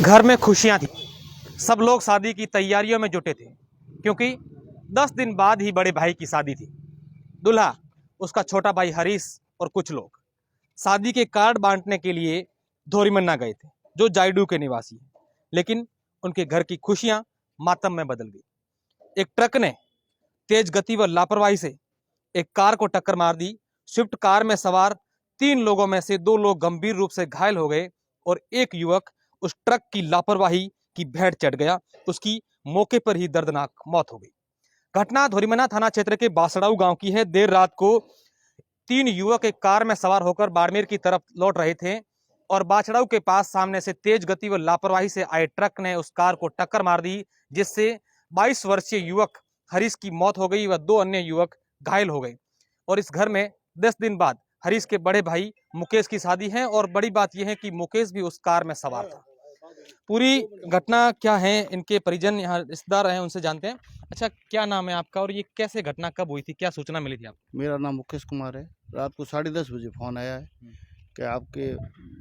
घर में खुशियां थी। सब लोग शादी की तैयारियों में जुटे थे क्योंकि 10 दिन बाद ही बड़े भाई की शादी थी। दूल्हा, उसका छोटा भाई हरीश और कुछ लोग शादी के कार्ड बांटने के लिए धोरीमन्ना गए थे, जो जायडू के निवासी हैं। लेकिन उनके घर की खुशियां मातम में बदल गई। एक ट्रक ने तेज गति व लापरवाही से एक कार को टक्कर मार दी। स्विफ्ट कार में सवार 3 लोगों में से 2 लोग गंभीर रूप से घायल हो गए और एक युवक उस ट्रक की लापरवाही की भेंट चढ़ गया। उसकी मौके पर ही दर्दनाक मौत हो गई। घटना धोरीमन्ना थाना क्षेत्र के बासड़ाऊ गांव की है। देर रात को 3 युवक एक कार में सवार होकर बाड़मेर की तरफ लौट रहे थे और बासड़ाऊ के पास सामने से तेज गति व लापरवाही से आए ट्रक ने उस कार को टक्कर मार दी, जिससे 22 वर्षीय युवक हरीश की मौत हो गई व 2 अन्य युवक घायल हो गए। और इस घर में 10 दिन बाद हरीश के बड़े भाई मुकेश की शादी है और बड़ी बात यह है कि मुकेश भी उस कार में सवार था। पूरी घटना क्या है, इनके परिजन यहाँ रिश्तेदार हैं, उनसे जानते हैं। अच्छा, क्या नाम है आपका और ये कैसे घटना कब हुई थी, क्या सूचना मिली थी आपको? मेरा नाम मुकेश कुमार है। रात को 10:30 बजे फ़ोन आया है कि आपके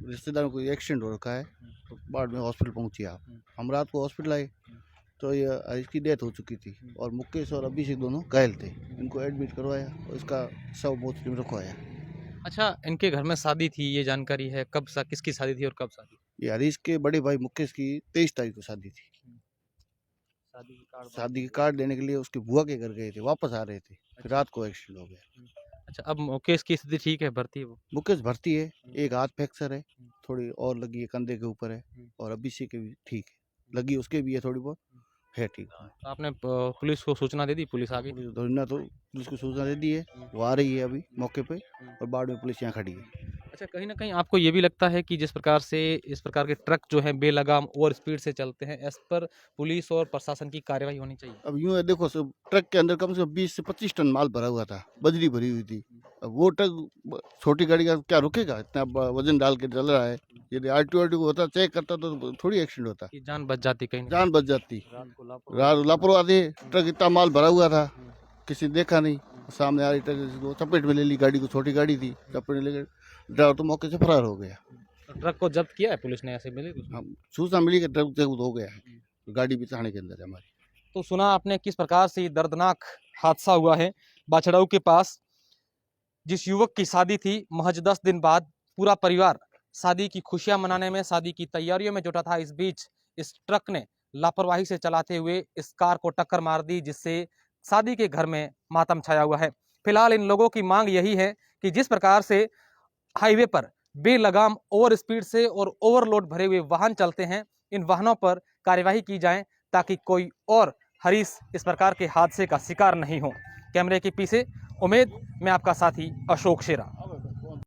रिश्तेदारों को एक्सीडेंट हो रखा है, तो बाद में हॉस्पिटल पहुंचिए आप। हम रात को हॉस्पिटल आए तो ये इसकी डेथ हो चुकी थी और मुकेश और अभिषेक दोनों घायल थे। इनको एडमिट करवाया और इसका शव मोर्चरी में रखवाया। अच्छा, इनके घर में शादी थी, ये जानकारी है? कब किसकी शादी थी और कब शादी? ये हरीश के बड़े भाई मुकेश की 23 तारीख को शादी थी। शादी के कार्ड देने के लिए उसके बुआ के घर गए थे, वापस आ रहे थे, फिर रात को एक्सीडेंट हो गया। अच्छा, अब मुकेश की स्थिति ठीक है, भर्ती है वो? मुकेश भर्ती है, एक हाथ फ्रैक्चर है, थोड़ी और लगी है, कंधे के ऊपर है, और अभिषेक के भी ठीक है, लगी उसके भी है थोड़ी बहुत है, ठीक है। तो आपने पुलिस को सूचना दे दी? पुलिस आ गई? पुलिस को सूचना दे दी है, वो आ रही है अभी मौके पे, और बाद में पुलिस यहाँ खड़ी है। अच्छा, कहीं ना कहीं आपको ये भी लगता है कि जिस प्रकार से इस प्रकार के ट्रक जो है बेलगाम ओवर स्पीड से चलते हैं, इस पर पुलिस और प्रशासन की कार्रवाई होनी चाहिए? अब यूँ है, देखो सब ट्रक के अंदर कम से कम 20 से 25 टन माल भरा हुआ था, बजरी भरी हुई थी। अब वो ट्रक छोटी गाड़ी का क्या रुकेगा, इतना वजन डाल के चल रहा है। यदि RTO को होता, चेक करता तो थोड़ी एक्सीडेंट होता, कि जान बच जाती कहीं ना जान बच जाती। कहीं। लापरवाह थे, ट्रक इतना माल भरा हुआ था, किसी ने देखा नहीं, सामने आ रही ट्रक चपेट में ले ली गाड़ी को, छोटी गाड़ी थी, चपेट में लेकर ड्राइवर तो मौके से फरार हो गया। तो ट्रक को जब्त किया है पुलिस ने, ऐसे मिली कुछ? हम सूचना मिली कि ट्रक जब्त हो गया है, गाड़ी भी थाने के अंदर है हमारी। तो सुना आपने किस प्रकार से ये दर्दनाक हादसा हुआ है बाछड़ाऊ के पास। जिस युवक की शादी थी, महज 10 दिन बाद पूरा परिवार शादी की खुशियां मनाने में, शादी की तैयारियों में जुटा था। इस बीच इस ट्रक ने लापरवाही से चलाते हुए इस कार को टक्कर मार दी, जिससे शादी के घर में मातम छाया हुआ है। फिलहाल इन लोगों की मांग यही है कि जिस प्रकार से हाईवे पर बेलगाम ओवर स्पीड से और ओवरलोड भरे हुए वाहन चलते हैं, इन वाहनों पर कार्यवाही की जाए ताकि कोई और हरीश इस प्रकार के हादसे का शिकार नहीं हो। कैमरे के पीछे उमेद, मैं आपका साथी अशोक शेरा।